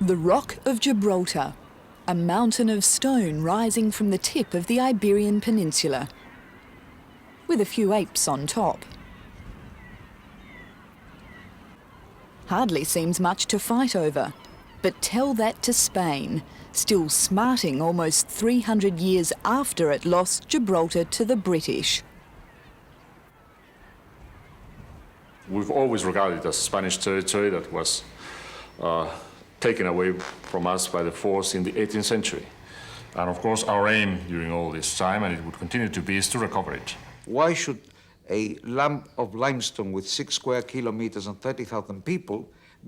The Rock of Gibraltar, a mountain of stone rising from the tip of the Iberian Peninsula, with a few apes on top. Hardly seems much to fight over, but tell that to Spain, still smarting almost 300 years after it lost Gibraltar to the British. We've always regarded it as Spanish territory that was taken away from us by the force in the 18th century. And of course, our aim during all this time, and it would continue to be, is to recover it. Why should a lump of limestone with 6 square kilometers and 30,000 people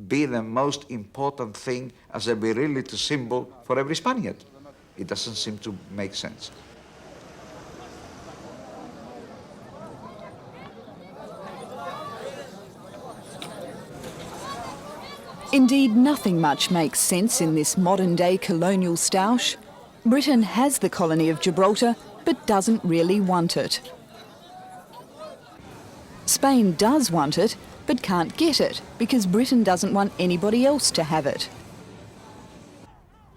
be the most important thing as a virility symbol for every Spaniard? It doesn't seem to make sense. Indeed, nothing much makes sense in this modern-day colonial stoush. Britain has the colony of Gibraltar, but doesn't really want it. Spain does want it, but can't get it, because Britain doesn't want anybody else to have it.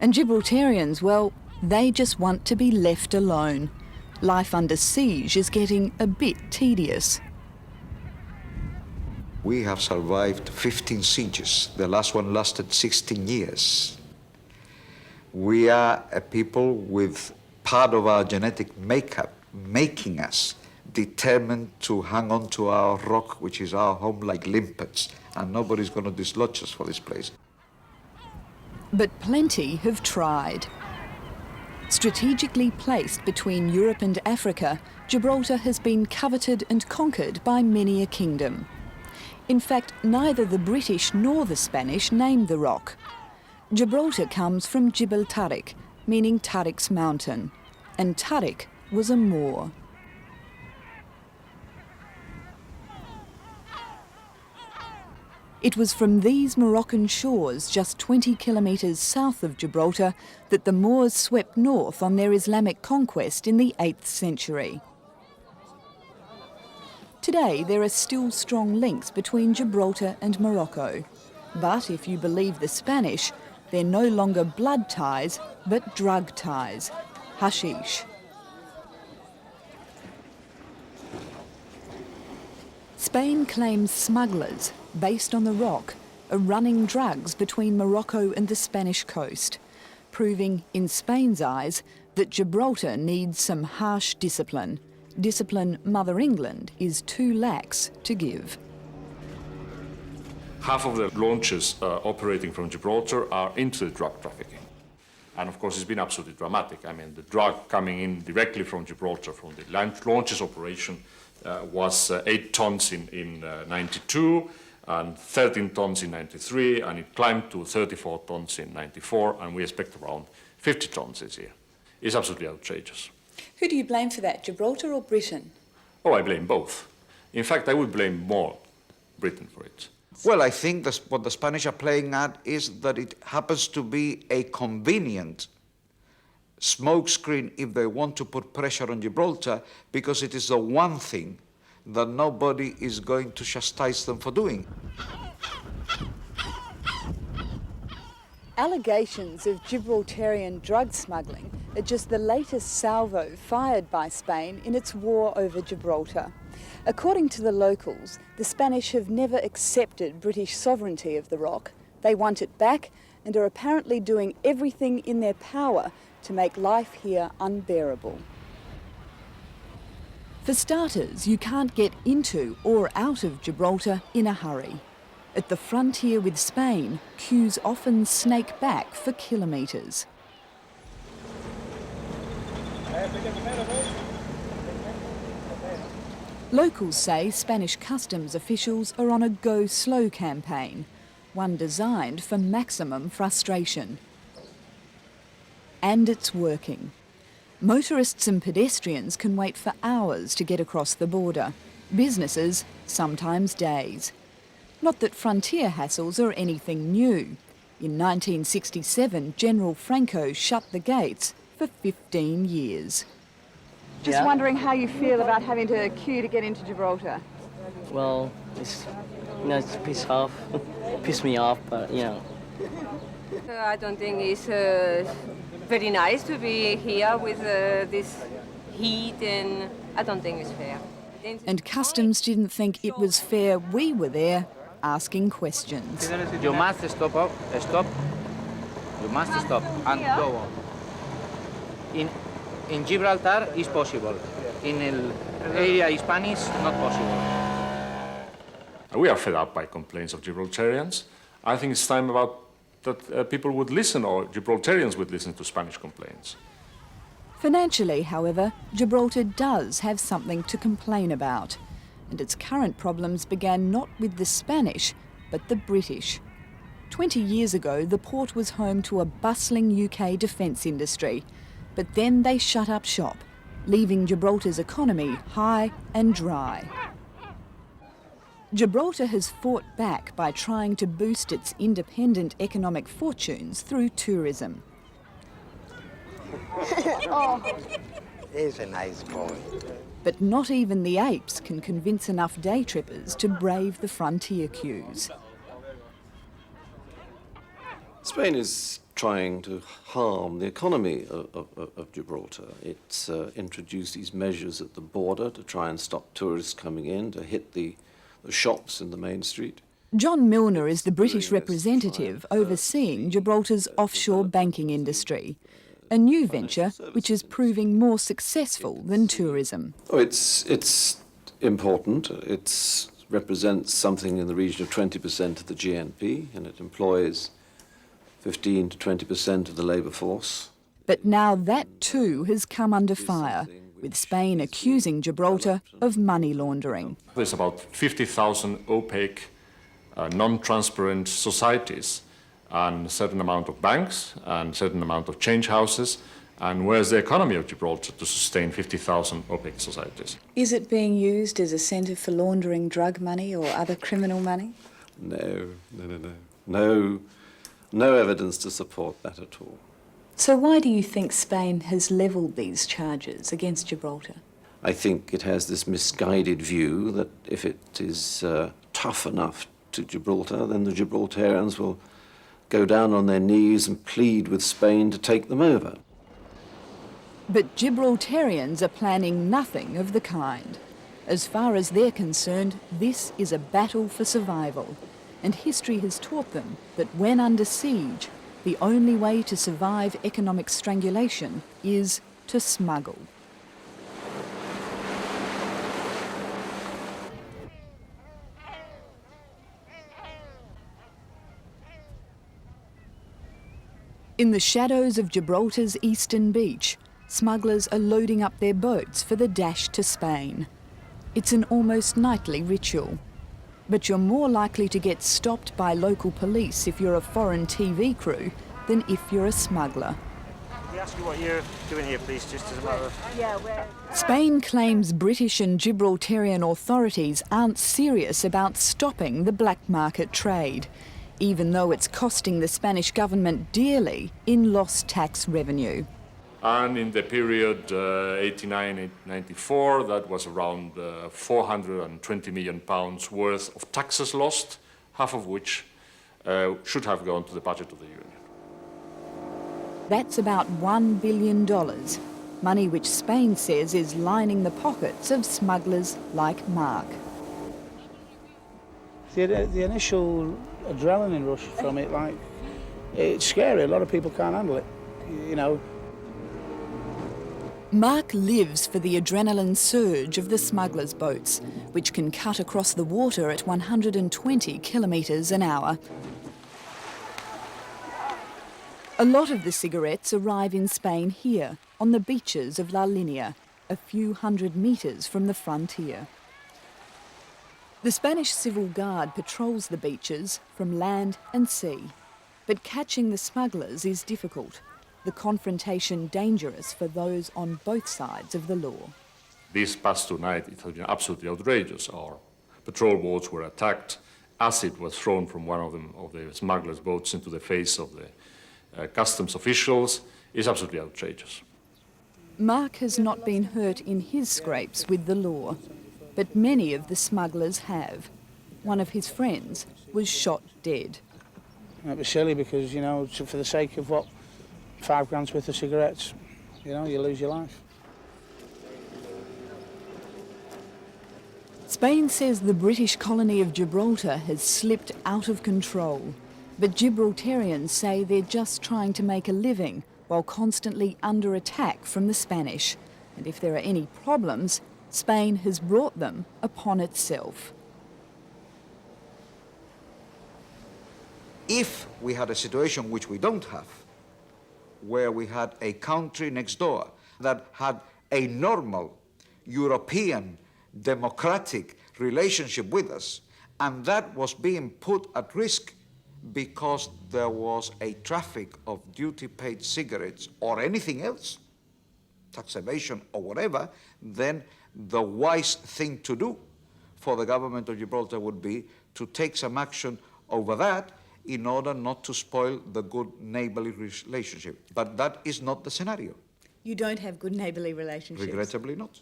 And Gibraltarians, well, they just want to be left alone. Life under siege is getting a bit tedious. We have survived 15 sieges. The last one lasted 16 years. We are a people with part of our genetic makeup making us determined to hang on to our rock, which is our home, like limpets, and nobody's going to dislodge us for this place. But plenty have tried. Strategically placed between Europe and Africa, Gibraltar has been coveted and conquered by many a kingdom. In fact, neither the British nor the Spanish named the rock. Gibraltar comes from Gibraltar, meaning Tariq's mountain, and Tariq was a Moor. It was from these Moroccan shores, just 20 kilometres south of Gibraltar, that the Moors swept north on their Islamic conquest in the 8th century. Today, there are still strong links between Gibraltar and Morocco. But if you believe the Spanish, they're no longer blood ties, but drug ties, hashish. Spain claims smugglers, based on the rock, are running drugs between Morocco and the Spanish coast, proving, in Spain's eyes, that Gibraltar needs some harsh discipline. Discipline Mother England is too lax to give. Half of the launches operating from Gibraltar are into the drug trafficking. And of course, it's been absolutely dramatic. I mean, the drug coming in directly from Gibraltar, from the launches operation, was 8 tons in 92, and 13 tons in 93, and it climbed to 34 tons in 94, and we expect around 50 tons this year. It's absolutely outrageous. Who do you blame for that, Gibraltar or Britain? Oh, I blame both. In fact, I would blame more Britain for it. Well, I think what the Spanish are playing at is that it happens to be a convenient smokescreen if they want to put pressure on Gibraltar, because it is the one thing that nobody is going to chastise them for doing. Allegations of Gibraltarian drug smuggling are just the latest salvo fired by Spain in its war over Gibraltar. According to the locals, the Spanish have never accepted British sovereignty of the rock. They want it back and are apparently doing everything in their power to make life here unbearable. For starters, you can't get into or out of Gibraltar in a hurry. At the frontier with Spain, queues often snake back for kilometres. Locals say Spanish customs officials are on a go-slow campaign, one designed for maximum frustration. And it's working. Motorists and pedestrians can wait for hours to get across the border. Businesses, sometimes days. Not that frontier hassles are anything new. In 1967, General Franco shut the gates for 15 years. Just wondering how you feel about having to queue to get into Gibraltar. Well, it's piss me off, but I don't think it's very nice to be here with this heat, and I don't think it's fair. And Customs didn't think it was fair we were there asking questions. You must stop. You must stop and go on. In Gibraltar, it's possible. In el area Spanish, not possible. We are fed up by complaints of Gibraltarians. I think it's time that people would listen, or Gibraltarians would listen to Spanish complaints. Financially, however, Gibraltar does have something to complain about. And its current problems began not with the Spanish, but the British. 20 years ago, the port was home to a bustling UK defence industry. But then they shut up shop, leaving Gibraltar's economy high and dry. Gibraltar has fought back by trying to boost its independent economic fortunes through tourism. Oh, he's a nice boy. But not even the apes can convince enough day trippers to brave the frontier queues. Spain is trying to harm the economy of Gibraltar. It's introduced these measures at the border to try and stop tourists coming in, to hit the shops in the main street. John Milner is the British representative overseeing Gibraltar's offshore banking industry, a new venture which is proving more successful than tourism. Oh, it's important. It represents something in the region of 20% of the GNP, and it employs 15 to 20% of the labour force. But now that too has come under fire, with Spain accusing Gibraltar of money laundering. There's about 50,000 opaque, non-transparent societies, and a certain amount of banks, and a certain amount of change houses. And where's the economy of Gibraltar to sustain 50,000 opaque societies? Is it being used as a centre for laundering drug money or other criminal money? No evidence to support that at all. So why do you think Spain has levelled these charges against Gibraltar? I think it has this misguided view that if it is tough enough to Gibraltar, then the Gibraltarians will go down on their knees and plead with Spain to take them over. But Gibraltarians are planning nothing of the kind. As far as they're concerned, this is a battle for survival. And history has taught them that when under siege, the only way to survive economic strangulation is to smuggle. In the shadows of Gibraltar's eastern beach, smugglers are loading up their boats for the dash to Spain. It's an almost nightly ritual. But you're more likely to get stopped by local police if you're a foreign TV crew than if you're a smuggler. Can we ask you what you're doing here, please, just as a matter of... Spain claims British and Gibraltarian authorities aren't serious about stopping the black market trade, even though it's costing the Spanish government dearly in lost tax revenue. And in the period 89-94, that was around £420 million worth of taxes lost, half of which should have gone to the budget of the Union. That's about $1 billion, money which Spain says is lining the pockets of smugglers like Mark. The initial adrenaline rush from it, it's scary. A lot of people can't handle it, you know. Mark lives for the adrenaline surge of the smugglers' boats, which can cut across the water at 120 kilometres an hour. A lot of the cigarettes arrive in Spain here, on the beaches of La Linea, a few hundred metres from the frontier. The Spanish Civil Guard patrols the beaches from land and sea, but catching the smugglers is difficult. The confrontation dangerous for those on both sides of the law. These past two nights, it has been absolutely outrageous. Our patrol boats were attacked. Acid was thrown from one of the smugglers' boats into the face of the customs officials. It's absolutely outrageous. Mark has not been hurt in his scrapes with the law, but many of the smugglers have. One of his friends was shot dead. And it was silly because, you know, for the sake of what, £5 worth of cigarettes, you know, you lose your life. Spain says the British colony of Gibraltar has slipped out of control, but Gibraltarians say they're just trying to make a living while constantly under attack from the Spanish. And if there are any problems, Spain has brought them upon itself. If we had a situation which we don't have, where we had a country next door that had a normal European democratic relationship with us, and that was being put at risk because there was a traffic of duty-paid cigarettes or anything else, tax evasion or whatever, then the wise thing to do for the government of Gibraltar would be to take some action over that in order not to spoil the good neighbourly relationship. But that is not the scenario. You don't have good neighbourly relationships? Regrettably not.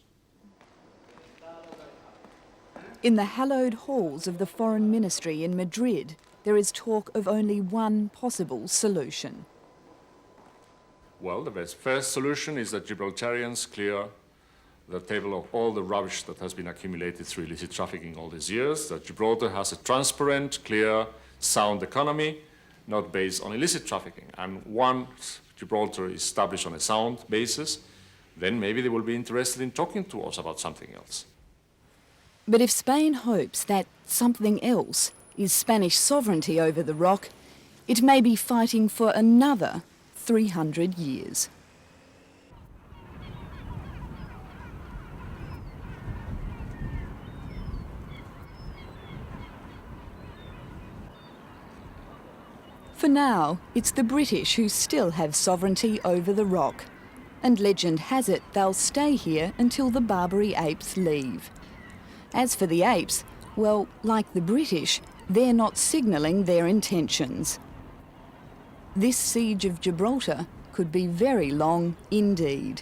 In the hallowed halls of the Foreign Ministry in Madrid, there is talk of only one possible solution. Well, the first solution is that Gibraltarians clear the table of all the rubbish that has been accumulated through illicit trafficking all these years, that Gibraltar has a transparent, clear, sound economy, not based on illicit trafficking. And once Gibraltar is established on a sound basis, then maybe they will be interested in talking to us about something else. But if Spain hopes that something else is Spanish sovereignty over the rock, it may be fighting for another 300 years. For now, it's the British who still have sovereignty over the rock. And legend has it they'll stay here until the Barbary apes leave. As for the apes, well, like the British, they're not signalling their intentions. This siege of Gibraltar could be very long indeed.